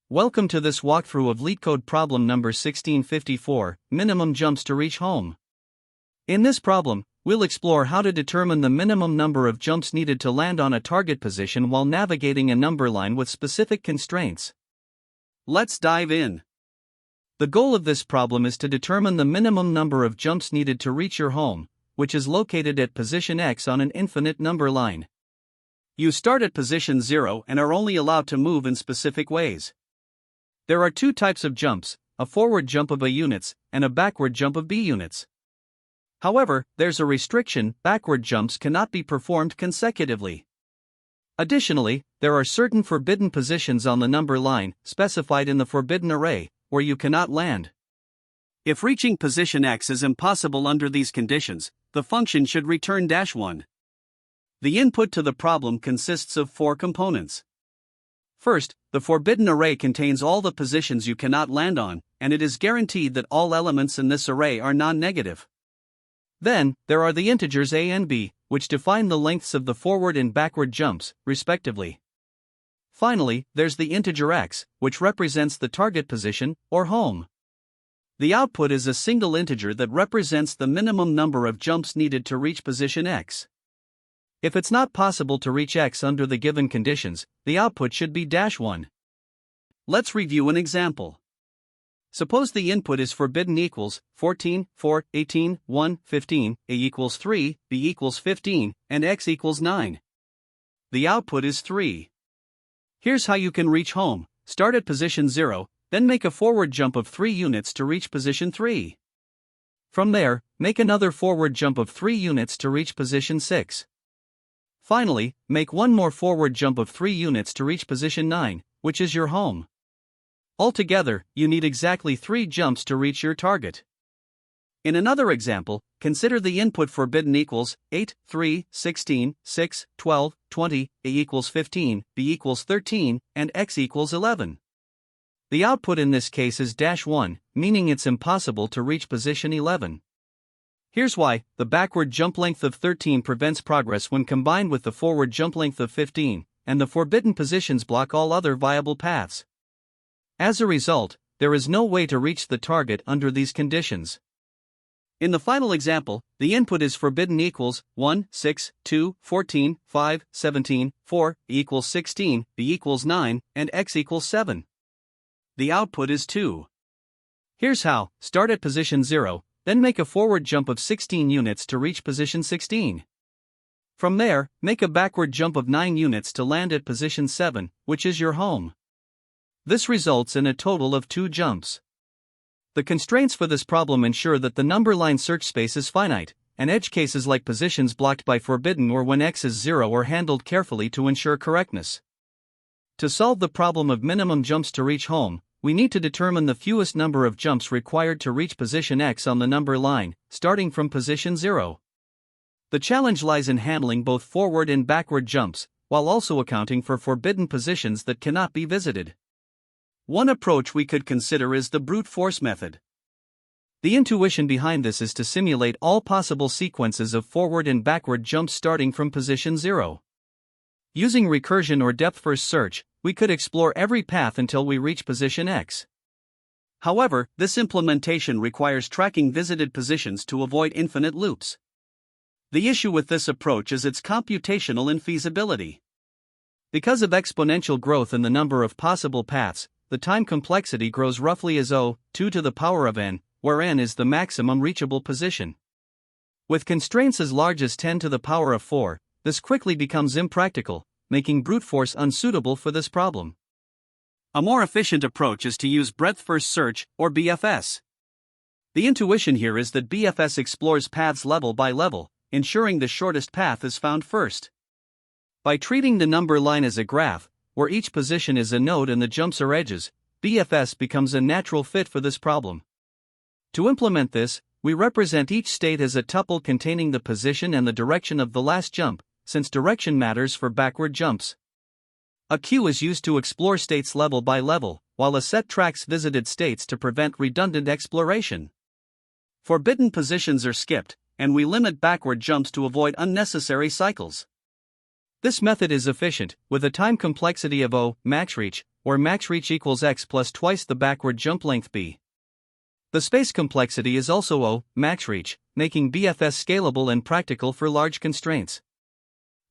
Welcome to this walkthrough of LeetCode problem number 1654, minimum jumps to reach home. In this problem, we'll explore how to determine the minimum number of jumps needed to land on a target position while navigating a number line with specific constraints. Let's dive in. The goal of this problem is to determine the minimum number of jumps needed to reach your home, which is located at position X on an infinite number line. You start at position 0 and are only allowed to move in specific ways. There are two types of jumps, a forward jump of A units, and a backward jump of B units. However, there's a restriction: backward jumps cannot be performed consecutively. Additionally, there are certain forbidden positions on the number line, specified in the forbidden array, where you cannot land. If reaching position X is impossible under these conditions, the function should return -1. The input to the problem consists of 4 components. First, the forbidden array contains all the positions you cannot land on, and it is guaranteed that all elements in this array are non-negative. Then, there are the integers a and b, which define the lengths of the forward and backward jumps, respectively. Finally, there's the integer x, which represents the target position, or home. The output is a single integer that represents the minimum number of jumps needed to reach position x. If it's not possible to reach x under the given conditions, the output should be -1. Let's review an example. Suppose the input is forbidden equals 14, 4, 18, 1, 15, a equals 3, b equals 15, and x equals 9. The output is 3. Here's how you can reach home: start at position 0, then make a forward jump of 3 units to reach position 3. From there, make another forward jump of 3 units to reach position 6. Finally, make one more forward jump of 3 units to reach position 9, which is your home. Altogether, you need exactly 3 jumps to reach your target. In another example, consider the input forbidden equals 8, 3, 16, 6, 12, 20, a equals 15, b equals 13, and x equals 11. The output in this case is -1, meaning it's impossible to reach position 11. Here's why: the backward jump length of 13 prevents progress when combined with the forward jump length of 15, and the forbidden positions block all other viable paths. As a result, there is no way to reach the target under these conditions. In the final example, the input is forbidden equals 1, 6, 2, 14, 5, 17, 4, equals 16, b equals 9, and x equals 7. The output is 2. Here's how: start at position 0, then make a forward jump of 16 units to reach position 16. From there, make a backward jump of 9 units to land at position 7, which is your home. This results in a total of 2 jumps. The constraints for this problem ensure that the number line search space is finite, and edge cases like positions blocked by forbidden or when x is 0 are handled carefully to ensure correctness. To solve the problem of minimum jumps to reach home, we need to determine the fewest number of jumps required to reach position x on the number line, starting from position 0. The challenge lies in handling both forward and backward jumps, while also accounting for forbidden positions that cannot be visited. One approach we could consider is the brute force method. The intuition behind this is to simulate all possible sequences of forward and backward jumps starting from position 0. Using recursion or depth-first search, we could explore every path until we reach position x. However, this implementation requires tracking visited positions to avoid infinite loops. The issue with this approach is its computational infeasibility. Because of exponential growth in the number of possible paths, the time complexity grows roughly as O(2 to the power of n, where n is the maximum reachable position. With constraints as large as 10 to the power of 4, this quickly becomes impractical, making brute force unsuitable for this problem. A more efficient approach is to use breadth-first search, or BFS. The intuition here is that BFS explores paths level by level, ensuring the shortest path is found first. By treating the number line as a graph, where each position is a node and the jumps are edges, BFS becomes a natural fit for this problem. To implement this, we represent each state as a tuple containing the position and the direction of the last jump, since direction matters for backward jumps. A queue is used to explore states level by level, while a set tracks visited states to prevent redundant exploration. Forbidden positions are skipped, and we limit backward jumps to avoid unnecessary cycles. This method is efficient, with a time complexity of O, max reach, where max reach equals x plus twice the backward jump length b. The space complexity is also O, max reach, making BFS scalable and practical for large constraints.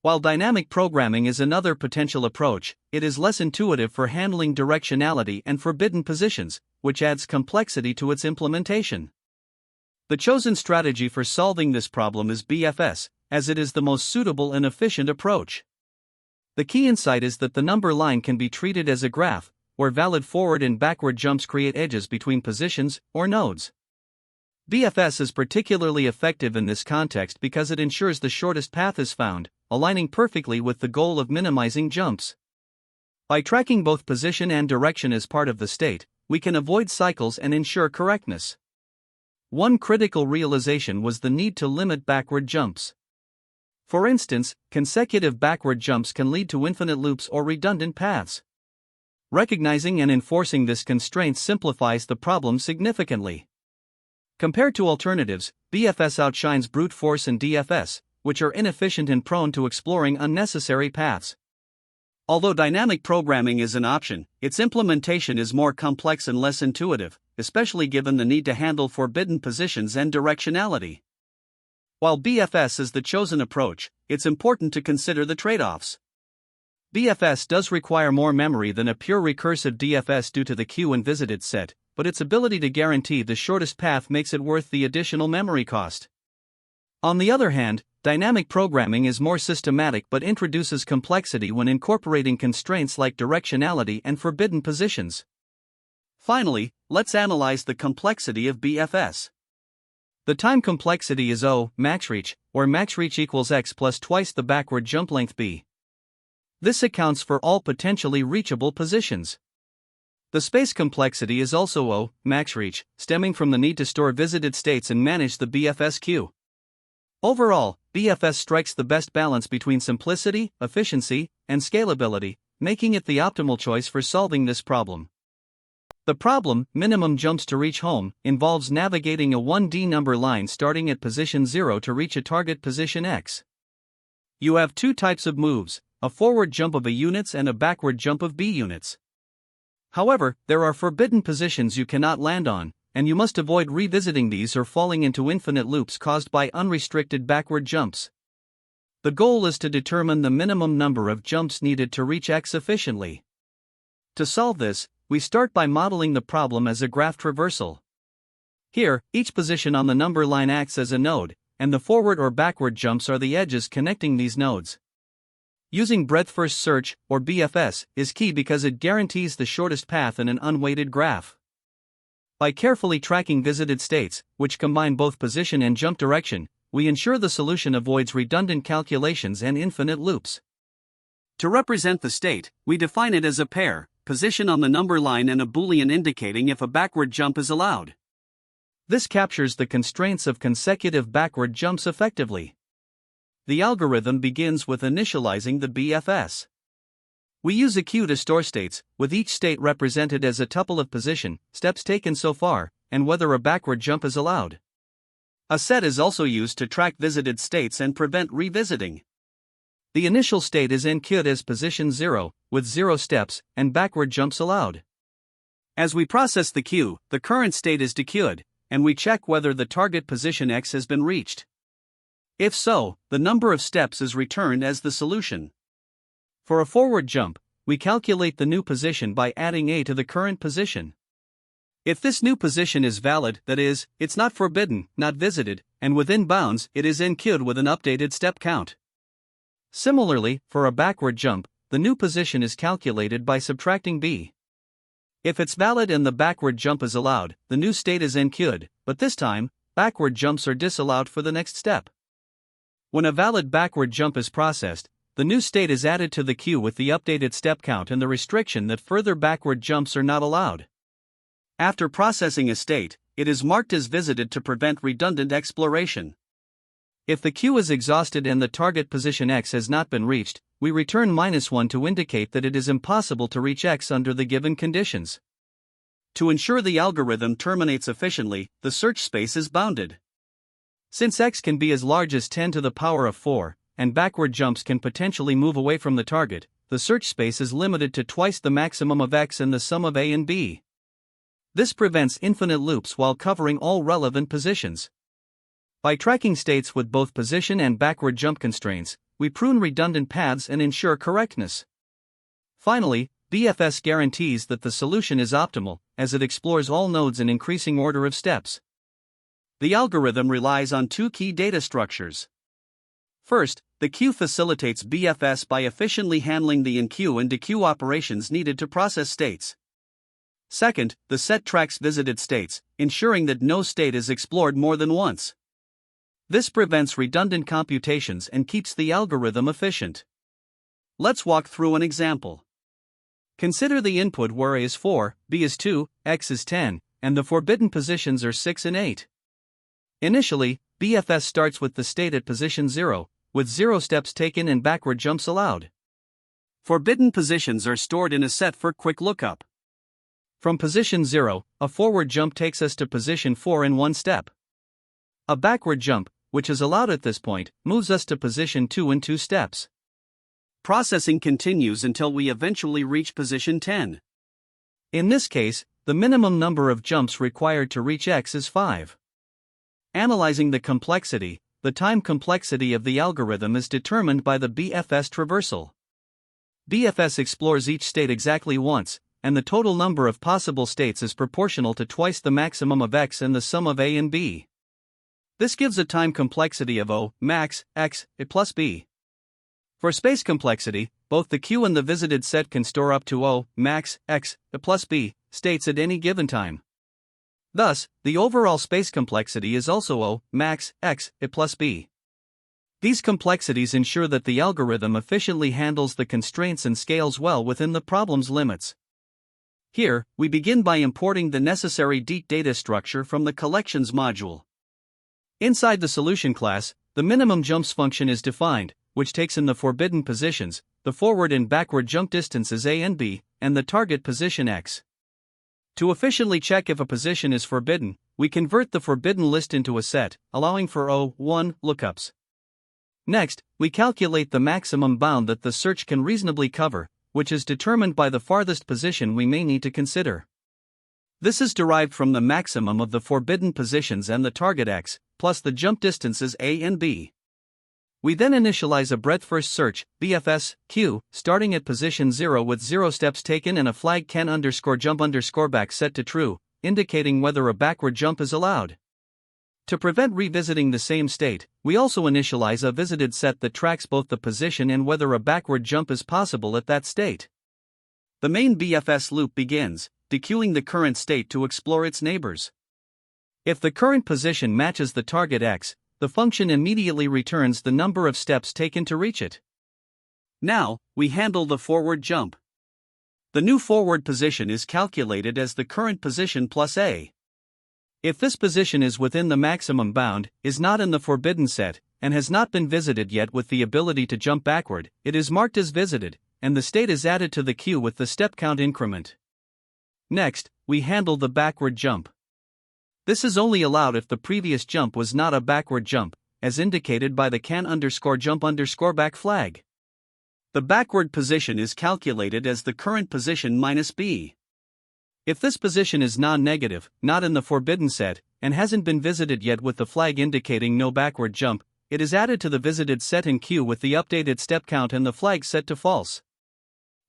While dynamic programming is another potential approach, it is less intuitive for handling directionality and forbidden positions, which adds complexity to its implementation. The chosen strategy for solving this problem is BFS, as it is the most suitable and efficient approach. The key insight is that the number line can be treated as a graph, where valid forward and backward jumps create edges between positions or nodes. BFS is particularly effective in this context because it ensures the shortest path is found, aligning perfectly with the goal of minimizing jumps. By tracking both position and direction as part of the state, we can avoid cycles and ensure correctness. One critical realization was the need to limit backward jumps. For instance, consecutive backward jumps can lead to infinite loops or redundant paths. Recognizing and enforcing this constraint simplifies the problem significantly. Compared to alternatives, BFS outshines brute force and DFS, which are inefficient and prone to exploring unnecessary paths. Although dynamic programming is an option, its implementation is more complex and less intuitive, especially given the need to handle forbidden positions and directionality. While BFS is the chosen approach, it's important to consider the trade-offs. BFS does require more memory than a pure recursive DFS due to the queue and visited set, but its ability to guarantee the shortest path makes it worth the additional memory cost. On the other hand, dynamic programming is more systematic but introduces complexity when incorporating constraints like directionality and forbidden positions. Finally, let's analyze the complexity of BFS. The time complexity is O, max reach, where max reach equals x plus twice the backward jump length b. This accounts for all potentially reachable positions. The space complexity is also O, max reach, stemming from the need to store visited states and manage the BFS queue. Overall, BFS strikes the best balance between simplicity, efficiency, and scalability, making it the optimal choice for solving this problem. The problem, minimum jumps to reach home, involves navigating a 1D number line starting at position 0 to reach a target position x. You have two types of moves, a forward jump of A units and a backward jump of B units. However, there are forbidden positions you cannot land on, and you must avoid revisiting these or falling into infinite loops caused by unrestricted backward jumps. The goal is to determine the minimum number of jumps needed to reach x efficiently. To solve this, we start by modeling the problem as a graph traversal. Here, each position on the number line acts as a node, and the forward or backward jumps are the edges connecting these nodes. Using breadth-first search, or BFS, is key because it guarantees the shortest path in an unweighted graph. By carefully tracking visited states, which combine both position and jump direction, we ensure the solution avoids redundant calculations and infinite loops. To represent the state, we define it as a pair, position on the number line and a Boolean indicating if a backward jump is allowed. This captures the constraints of consecutive backward jumps effectively. The algorithm begins with initializing the BFS. We use a queue to store states, with each state represented as a tuple of position, steps taken so far, and whether a backward jump is allowed. A set is also used to track visited states and prevent revisiting. The initial state is enqueued as position 0, with 0 steps, and backward jumps allowed. As we process the queue, the current state is dequeued, and we check whether the target position x has been reached. If so, the number of steps is returned as the solution. For a forward jump, we calculate the new position by adding A to the current position. If this new position is valid, that is, it's not forbidden, not visited, and within bounds, it is enqueued with an updated step count. Similarly, for a backward jump, the new position is calculated by subtracting B. If it's valid and the backward jump is allowed, the new state is enqueued, but this time, backward jumps are disallowed for the next step. When a valid backward jump is processed, the new state is added to the queue with the updated step count and the restriction that further backward jumps are not allowed. After processing a state, it is marked as visited to prevent redundant exploration. If the queue is exhausted and the target position x has not been reached, we return -1 to indicate that it is impossible to reach x under the given conditions. To ensure the algorithm terminates efficiently, the search space is bounded. Since x can be as large as 10 to the power of 4, and backward jumps can potentially move away from the target, the search space is limited to twice the maximum of x and the sum of a and b. This prevents infinite loops while covering all relevant positions. By tracking states with both position and backward jump constraints, we prune redundant paths and ensure correctness. Finally, BFS guarantees that the solution is optimal, as it explores all nodes in increasing order of steps. The algorithm relies on two key data structures. First, the queue facilitates BFS by efficiently handling the in-queue and dequeue operations needed to process states. Second, the set tracks visited states, ensuring that no state is explored more than once. This prevents redundant computations and keeps the algorithm efficient. Let's walk through an example. Consider the input where A is 4, B is 2, X is 10, and the forbidden positions are 6 and 8. Initially, BFS starts with the state at position 0, with 0 steps taken and backward jumps allowed. Forbidden positions are stored in a set for quick lookup. From position 0, a forward jump takes us to position 4 in 1 step. A backward jump, which is allowed at this point, moves us to position 2 in 2 steps. Processing continues until we eventually reach position 10. In this case, the minimum number of jumps required to reach X is 5. Analyzing the complexity, the time complexity of the algorithm is determined by the BFS traversal. BFS explores each state exactly once, and the total number of possible states is proportional to twice the maximum of X and the sum of A and B. This gives a time complexity of O, max, X, A plus B. For space complexity, both the queue and the visited set can store up to O, max, X, A plus B, states at any given time. Thus, the overall space complexity is also O, max, X, A plus B. These complexities ensure that the algorithm efficiently handles the constraints and scales well within the problem's limits. Here, we begin by importing the necessary deep data structure from the collections module. Inside the solution class, the minimum jumps function is defined, which takes in the forbidden positions, the forward and backward jump distances A and B, and the target position X. To efficiently check if a position is forbidden, we convert the forbidden list into a set, allowing for O(1) lookups. Next, we calculate the maximum bound that the search can reasonably cover, which is determined by the farthest position we may need to consider. This is derived from the maximum of the forbidden positions and the target X, plus the jump distances A and B. We then initialize a breadth-first search, BFS, queue, starting at position 0 with 0 steps taken and a flag can_jump_back set to true, indicating whether a backward jump is allowed. To prevent revisiting the same state, we also initialize a visited set that tracks both the position and whether a backward jump is possible at that state. The main BFS loop begins, dequeuing the current state to explore its neighbors. If the current position matches the target X, the function immediately returns the number of steps taken to reach it. Now, we handle the forward jump. The new forward position is calculated as the current position plus A. If this position is within the maximum bound, is not in the forbidden set, and has not been visited yet with the ability to jump backward, it is marked as visited, and the state is added to the queue with the step count increment. Next, we handle the backward jump. This is only allowed if the previous jump was not a backward jump, as indicated by the can_jump_back flag. The backward position is calculated as the current position minus B. If this position is non-negative, not in the forbidden set, and hasn't been visited yet with the flag indicating no backward jump, it is added to the visited set in queue with the updated step count and the flag set to false.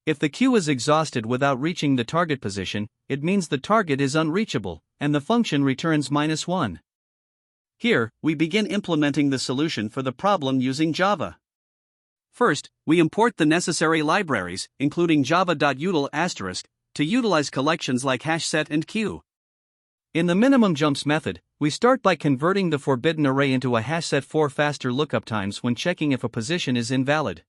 If the queue is exhausted without reaching the target position, it means the target is unreachable, and the function returns -1. Here, we begin implementing the solution for the problem using Java. First, we import the necessary libraries, including java.util*, to utilize collections like hashset and queue. In the minimum jumps method, we start by converting the forbidden array into a hashset for faster lookup times when checking if a position is invalid.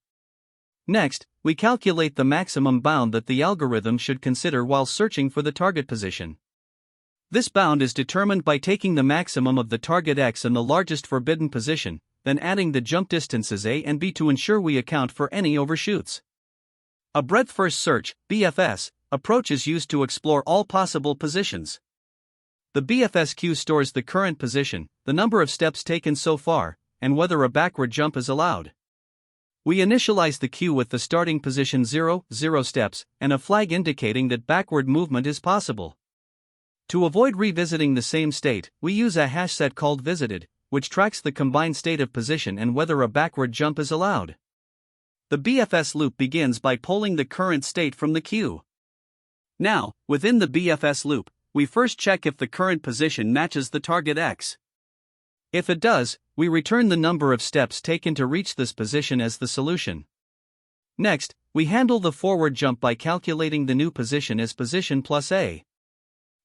Next, we calculate the maximum bound that the algorithm should consider while searching for the target position. This bound is determined by taking the maximum of the target X and the largest forbidden position, then adding the jump distances A and B to ensure we account for any overshoots. A breadth-first search, BFS, approach is used to explore all possible positions. The BFS queue stores the current position, the number of steps taken so far, and whether a backward jump is allowed. We initialize the queue with the starting position 0, 0 steps, and a flag indicating that backward movement is possible. To avoid revisiting the same state, we use a hash set called visited, which tracks the combined state of position and whether a backward jump is allowed. The BFS loop begins by polling the current state from the queue. Now, within the BFS loop, we first check if the current position matches the target X. If it does, we return the number of steps taken to reach this position as the solution. Next, we handle the forward jump by calculating the new position as position plus A.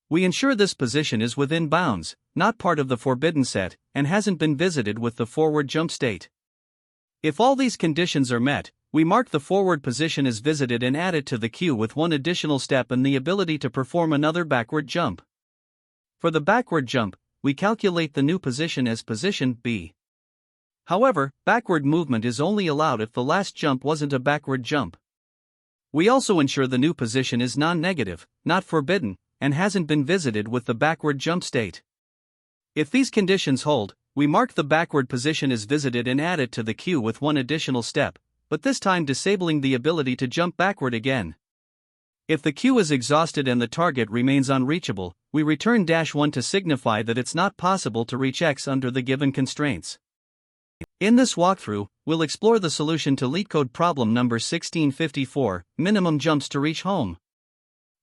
We ensure this position is within bounds, not part of the forbidden set, and hasn't been visited with the forward jump state. If all these conditions are met, we mark the forward position as visited and add it to the queue with one additional step and the ability to perform another backward jump. For the backward jump, we calculate the new position as position B. However, backward movement is only allowed if the last jump wasn't a backward jump. We also ensure the new position is non-negative, not forbidden, and hasn't been visited with the backward jump state. If these conditions hold, we mark the backward position as visited and add it to the queue with one additional step, but this time disabling the ability to jump backward again. If the queue is exhausted and the target remains unreachable, we return -1 to signify that it's not possible to reach X under the given constraints. In this walkthrough, we'll explore the solution to LeetCode problem number 1654, minimum jumps to reach home.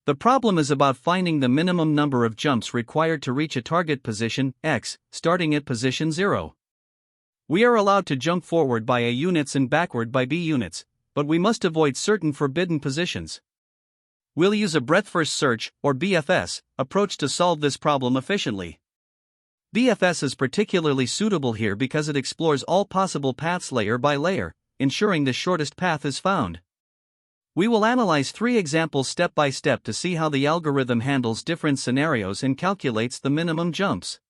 The problem is about finding the minimum number of jumps required to reach a target position, X, starting at position 0. We are allowed to jump forward by A units and backward by B units, but we must avoid certain forbidden positions. We'll use a breadth-first search, or BFS, approach to solve this problem efficiently. BFS is particularly suitable here because it explores all possible paths layer by layer, ensuring the shortest path is found. We will analyze 3 examples step by step to see how the algorithm handles different scenarios and calculates the minimum jumps.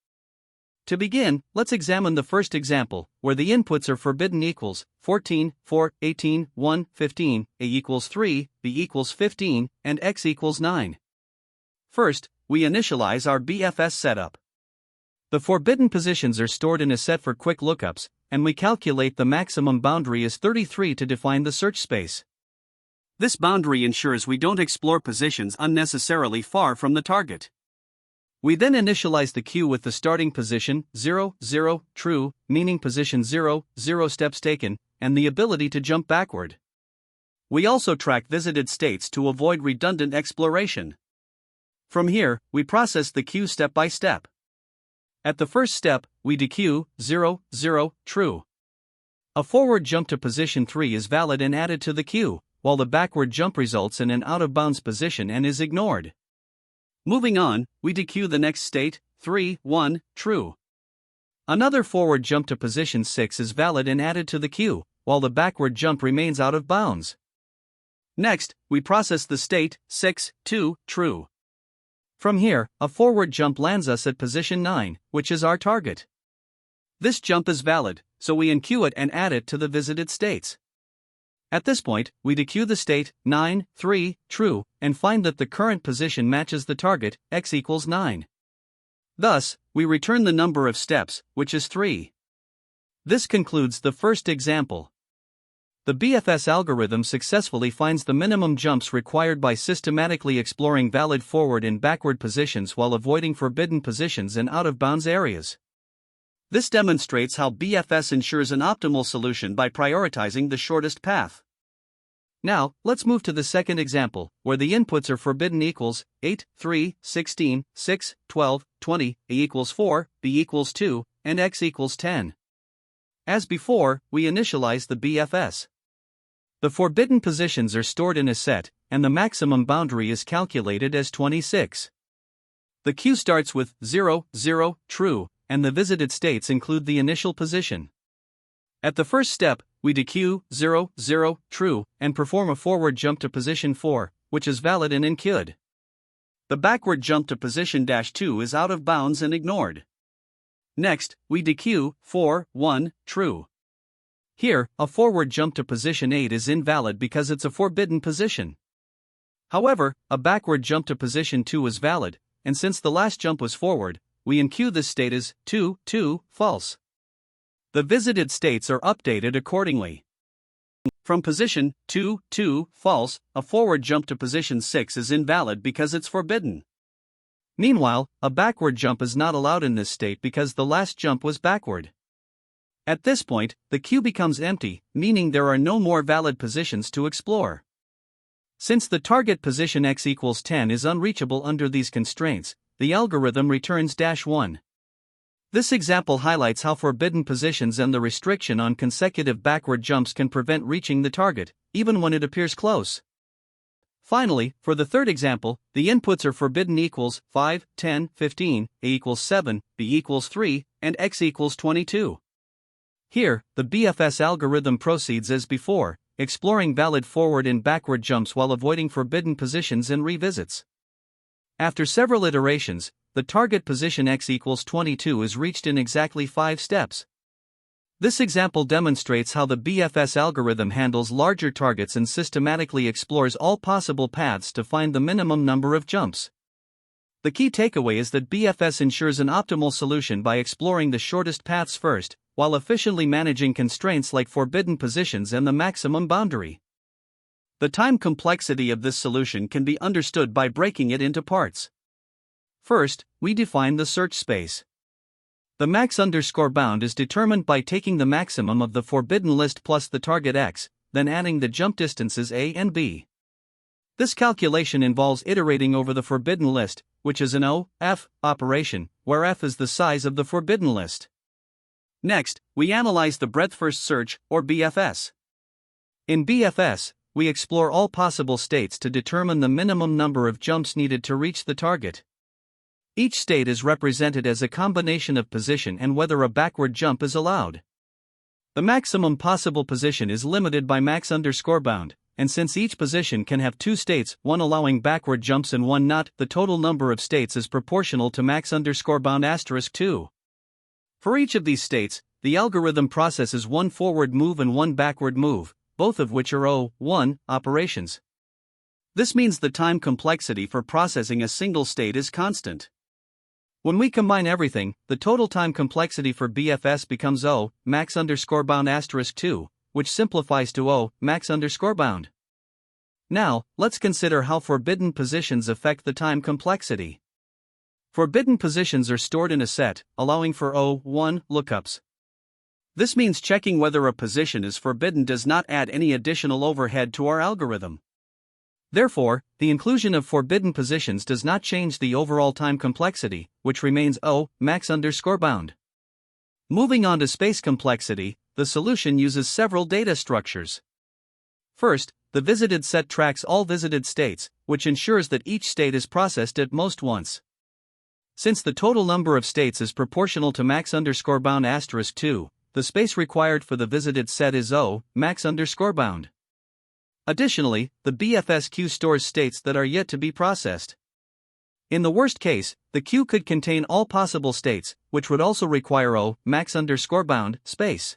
To begin, let's examine the first example, where the inputs are forbidden equals 14, 4, 18, 1, 15, A equals 3, B equals 15, and X equals 9. First, we initialize our BFS setup. The forbidden positions are stored in a set for quick lookups, and we calculate the maximum boundary as 33 to define the search space. This boundary ensures we don't explore positions unnecessarily far from the target. We then initialize the queue with the starting position 0, 0, true, meaning position 0, 0 steps taken, and the ability to jump backward. We also track visited states to avoid redundant exploration. From here, we process the queue step by step. At the first step, we dequeue 0, 0, true. A forward jump to position 3 is valid and added to the queue, while the backward jump results in an out-of-bounds position and is ignored. Moving on, we dequeue the next state, 3, 1, true. Another forward jump to position 6 is valid and added to the queue, while the backward jump remains out of bounds. Next, we process the state, 6, 2, true. From here, a forward jump lands us at position 9, which is our target. This jump is valid, so we enqueue it and add it to the visited states. At this point, we dequeue the state, 9, 3, true, and find that the current position matches the target, X equals 9. Thus, we return the number of steps, which is 3. This concludes the first example. The BFS algorithm successfully finds the minimum jumps required by systematically exploring valid forward and backward positions while avoiding forbidden positions and out-of-bounds areas. This demonstrates how BFS ensures an optimal solution by prioritizing the shortest path. Now, let's move to the second example, where the inputs are forbidden equals 8, 3, 16, 6, 12, 20, A equals 4, B equals 2, and X equals 10. As before, we initialize the BFS. The forbidden positions are stored in a set, and the maximum boundary is calculated as 26. The queue starts with 0, 0, true, and the visited states include the initial position. At the first step, we dequeue 0, 0, true, and perform a forward jump to position 4, which is valid and enqueued. The backward jump to position -2 is out of bounds and ignored. Next, we dequeue 4, 1, true. Here, a forward jump to position 8 is invalid because it's a forbidden position. However, a backward jump to position 2 is valid, and since the last jump was forward, we enqueue this state as 2, 2, false. The visited states are updated accordingly. from position 2, 2, false, a forward jump to position 6 is invalid because it's forbidden. Meanwhile, a backward jump is not allowed in this state because the last jump was backward. At this point, the queue becomes empty, meaning there are no more valid positions to explore. Since the target position x equals 10 is unreachable under these constraints, the algorithm returns -1. This example highlights how forbidden positions and the restriction on consecutive backward jumps can prevent reaching the target, even when it appears close. Finally, for the third example, the inputs are forbidden equals 5, 10, 15, a equals 7, b equals 3, and x equals 22. Here, the BFS algorithm proceeds as before, exploring valid forward and backward jumps while avoiding forbidden positions and revisits. After several iterations, the target position x equals 22 is reached in exactly 5 steps. This example demonstrates how the BFS algorithm handles larger targets and systematically explores all possible paths to find the minimum number of jumps. The key takeaway is that BFS ensures an optimal solution by exploring the shortest paths first, while efficiently managing constraints like forbidden positions and the maximum boundary. The time complexity of this solution can be understood by breaking it into parts. First, we define the search space. The max_bound is determined by taking the maximum of the forbidden list plus the target x, then adding the jump distances a and b. This calculation involves iterating over the forbidden list, which is an O(f) operation, where f is the size of the forbidden list. Next, we analyze the breadth-first search, or BFS. In BFS, we explore all possible states to determine the minimum number of jumps needed to reach the target. Each state is represented as a combination of position and whether a backward jump is allowed. The maximum possible position is limited by max_bound, and since each position can have 2 states, one allowing backward jumps and one not, the total number of states is proportional to max_bound *2. For each of these states, the algorithm processes one forward move and one backward move, both of which are O(1) operations. This means the time complexity for processing a single state is constant. When we combine everything, the total time complexity for BFS becomes O max_bound *2, which simplifies to O max_bound. Now, let's consider how forbidden positions affect the time complexity. Forbidden positions are stored in a set, allowing for O(1) lookups. This means checking whether a position is forbidden does not add any additional overhead to our algorithm. Therefore, the inclusion of forbidden positions does not change the overall time complexity, which remains O max_bound. Moving on to space complexity, the solution uses several data structures. First, the visited set tracks all visited states, which ensures that each state is processed at most once. Since the total number of states is proportional to max_bound *2, the space required for the visited set is O max_bound. Additionally, the BFS queue stores states that are yet to be processed. In the worst case, the queue could contain all possible states, which would also require O max_bound space.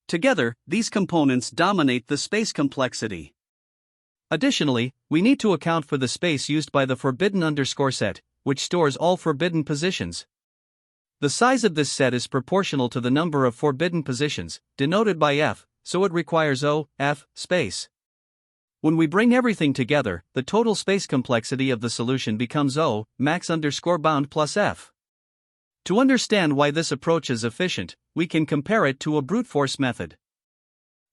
Together, these components dominate the space complexity. Additionally, we need to account for the space used by the forbidden_set, which stores all forbidden positions. The size of this set is proportional to the number of forbidden positions, denoted by f, so it requires O(f) space. When we bring everything together, the total space complexity of the solution becomes O max_bound plus f. To understand why this approach is efficient, we can compare it to a brute force method.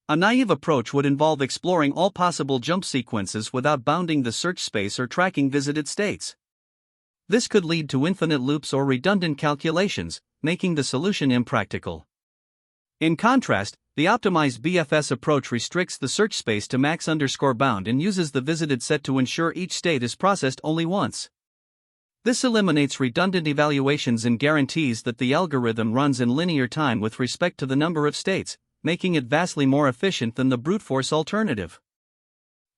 A naive approach would involve exploring all possible jump sequences without bounding the search space or tracking visited states. This could lead to infinite loops or redundant calculations, making the solution impractical. In contrast, the optimized BFS approach restricts the search space to max_bound and uses the visited set to ensure each state is processed only once. This eliminates redundant evaluations and guarantees that the algorithm runs in linear time with respect to the number of states, making it vastly more efficient than the brute force alternative.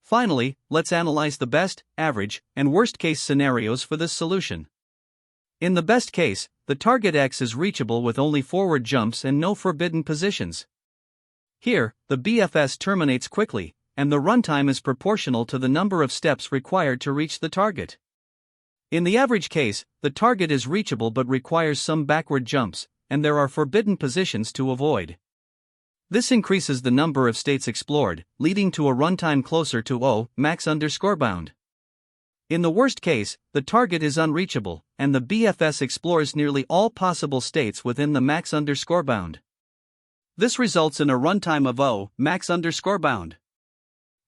Finally, let's analyze the best, average, and worst-case scenarios for this solution. In the best case, the target X is reachable with only forward jumps and no forbidden positions. Here, the BFS terminates quickly, and the runtime is proportional to the number of steps required to reach the target. In the average case, the target is reachable but requires some backward jumps, and there are forbidden positions to avoid. This increases the number of states explored, leading to a runtime closer to O max_bound. In the worst case, the target is unreachable, and the BFS explores nearly all possible states within the max_bound. This results in a runtime of O max_bound.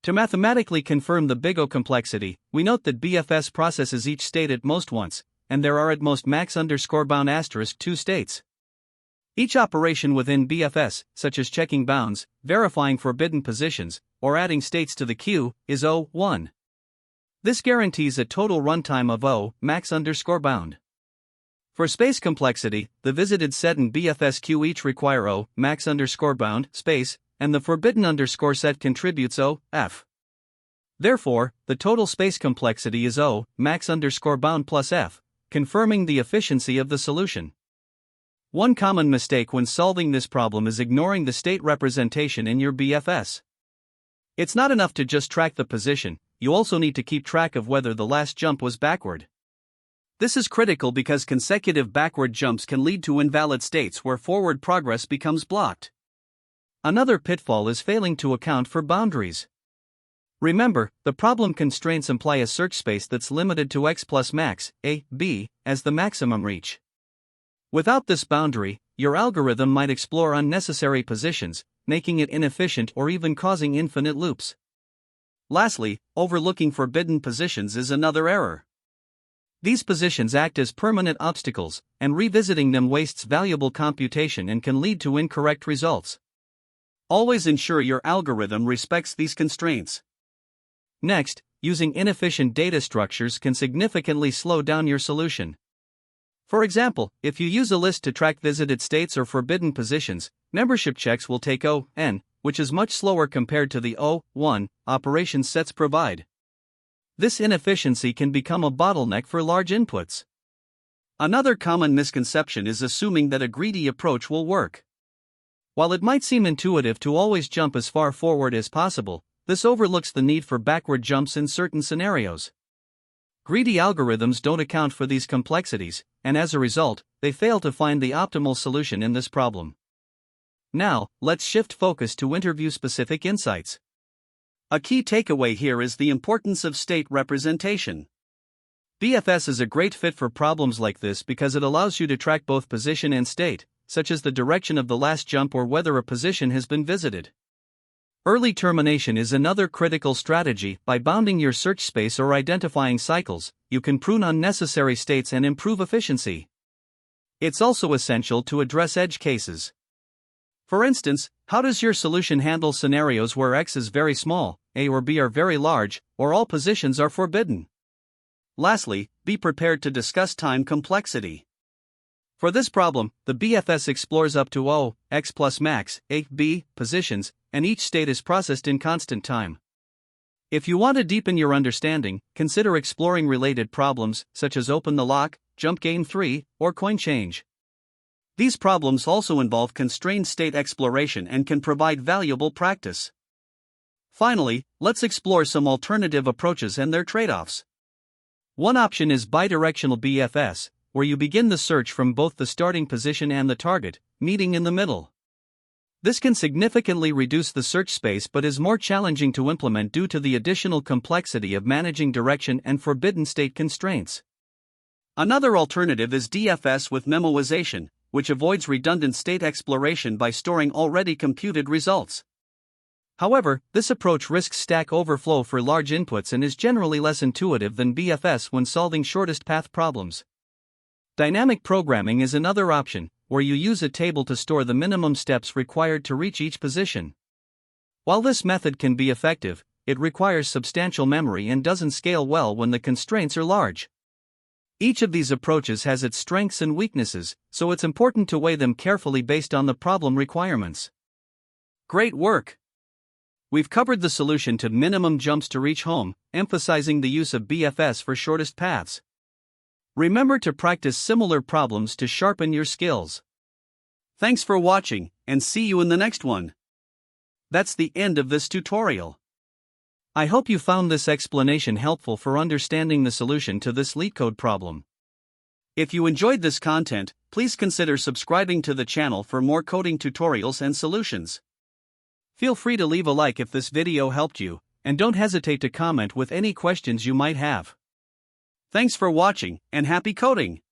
To mathematically confirm the big O complexity, we note that BFS processes each state at most once, and there are at most max_bound 2 states. Each operation within BFS, such as checking bounds, verifying forbidden positions, or adding states to the queue, is O1. This guarantees a total runtime of O max_bound. For space complexity, the visited set and BFS queue each require O max_bound space, and the forbidden set contributes O f. Therefore, the total space complexity is O max_bound plus f, confirming the efficiency of the solution. One common mistake when solving this problem is ignoring the state representation in your BFS. It's not enough to just track the position, you also need to keep track of whether the last jump was backward. This is critical because consecutive backward jumps can lead to invalid states where forward progress becomes blocked. Another pitfall is failing to account for boundaries. Remember, the problem constraints imply a search space that's limited to x plus max, a, b, as the maximum reach. Without this boundary, your algorithm might explore unnecessary positions, making it inefficient or even causing infinite loops. Lastly, overlooking forbidden positions is another error. These positions act as permanent obstacles, and revisiting them wastes valuable computation and can lead to incorrect results. Always ensure your algorithm respects these constraints. Next, using inefficient data structures can significantly slow down your solution. For example, if you use a list to track visited states or forbidden positions, membership checks will take O(n), which is much slower compared to the O(1) operation sets provide. This inefficiency can become a bottleneck for large inputs. Another common misconception is assuming that a greedy approach will work. While it might seem intuitive to always jump as far forward as possible, this overlooks the need for backward jumps in certain scenarios. Greedy algorithms don't account for these complexities, and as a result, they fail to find the optimal solution in this problem. Now, let's shift focus to interview-specific insights. A key takeaway here is the importance of state representation. BFS is a great fit for problems like this because it allows you to track both position and state, such as the direction of the last jump or whether a position has been visited. Early termination is another critical strategy. By bounding your search space or identifying cycles, you can prune unnecessary states and improve efficiency. It's also essential to address edge cases. For instance, how does your solution handle scenarios where x is very small, a or b are very large, or all positions are forbidden? Lastly, be prepared to discuss time complexity. For this problem, the BFS explores up to O, x plus max, a, b, positions, and each state is processed in constant time. If you want to deepen your understanding, consider exploring related problems, such as open the lock, jump gain 3, or coin change. These problems also involve constrained state exploration and can provide valuable practice. Finally, let's explore some alternative approaches and their trade-offs. One option is bidirectional BFS, where you begin the search from both the starting position and the target, meeting in the middle. This can significantly reduce the search space but is more challenging to implement due to the additional complexity of managing direction and forbidden state constraints. Another alternative is DFS with memoization, which avoids redundant state exploration by storing already computed results. However, this approach risks stack overflow for large inputs and is generally less intuitive than BFS when solving shortest path problems. Dynamic programming is another option, where you use a table to store the minimum steps required to reach each position. While this method can be effective, it requires substantial memory and doesn't scale well when the constraints are large. Each of these approaches has its strengths and weaknesses, so it's important to weigh them carefully based on the problem requirements. Great work! We've covered the solution to minimum jumps to reach home, emphasizing the use of BFS for shortest paths. Remember to practice similar problems to sharpen your skills. Thanks for watching, and see you in the next one. That's the end of this tutorial. I hope you found this explanation helpful for understanding the solution to this LeetCode problem. If you enjoyed this content, please consider subscribing to the channel for more coding tutorials and solutions. Feel free to leave a like if this video helped you, and don't hesitate to comment with any questions you might have. Thanks for watching, and happy coding!